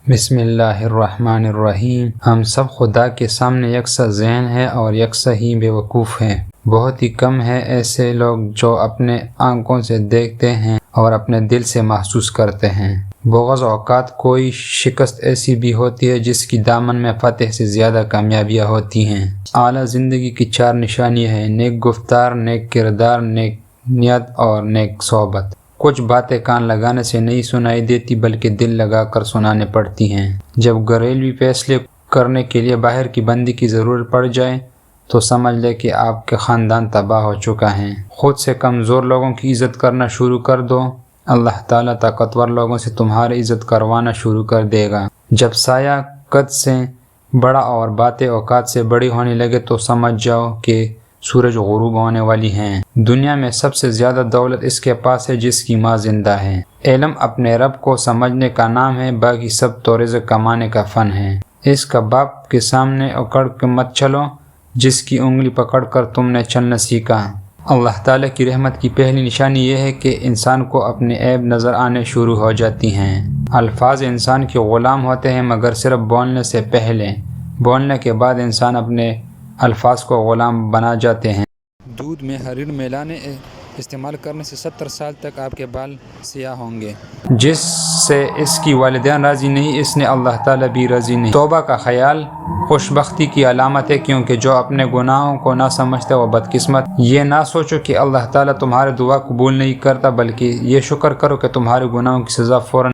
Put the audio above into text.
بسم اللہ الرحمن الرحیم۔ ہم سب خدا کے سامنے یکساں ذہن ہیں اور یکساں ہی بے وقوف ہیں۔ بہت ہی کم ہیں ایسے لوگ جو اپنے آنکھوں سے دیکھتے ہیں اور اپنے دل سے محسوس کرتے ہیں۔ بعض اوقات کوئی شکست ایسی بھی ہوتی ہے جس کی دامن میں فتح سے زیادہ کامیابیاں ہوتی ہیں۔ اعلیٰ زندگی کی 4 نشانیاں ہیں: نیک گفتار، نیک کردار، نیک نیت اور نیک صحبت۔ کچھ باتیں کان لگانے سے نہیں سنائی دیتی بلکہ دل لگا کر سنانے پڑتی ہیں۔ جب گھریلو فیصلے کرنے کے لیے باہر کی بندی کی ضرورت پڑ جائے تو سمجھ لے کہ آپ کے خاندان تباہ ہو چکا ہے۔ خود سے کمزور لوگوں کی عزت کرنا شروع کر دو، اللہ تعالیٰ طاقتور لوگوں سے تمہاری عزت کروانا شروع کر دے گا۔ جب سایہ قد سے بڑا اور باتیں اوقات سے بڑی ہونے لگے تو سمجھ جاؤ کہ سورج غروب ہونے والی ہیں۔ دنیا میں سب سے زیادہ دولت اس کے پاس ہے جس کی ماں زندہ ہے۔ علم اپنے رب کو سمجھنے کا نام ہے، باقی سب تو رزق کمانے کا فن ہے۔ اس کا باپ کے سامنے اکڑ کے مت چلو جس کی انگلی پکڑ کر تم نے چلنا سیکھا۔ اللہ تعالیٰ کی رحمت کی پہلی نشانی یہ ہے کہ انسان کو اپنے عیب نظر آنے شروع ہو جاتی ہیں۔ الفاظ انسان کے غلام ہوتے ہیں مگر صرف بولنے سے پہلے۔ بولنے کے بعد انسان اپنے الفاظ کو غلام بنا جاتے ہیں۔ دودھ میں حریر ملانے استعمال کرنے سے 70 سال تک آپ کے بال سیاہ ہوں گے۔ جس سے اس کی والدین راضی نہیں، اس نے اللہ تعالیٰ بھی راضی نہیں۔ توبہ کا خیال خوش بختی کی علامت ہے، کیونکہ جو اپنے گناہوں کو نہ سمجھتے وہ بدقسمت۔ یہ نہ سوچو کہ اللہ تعالیٰ تمہاری دعا قبول نہیں کرتا، بلکہ یہ شکر کرو کہ تمہارے گناہوں کی سزا فوراً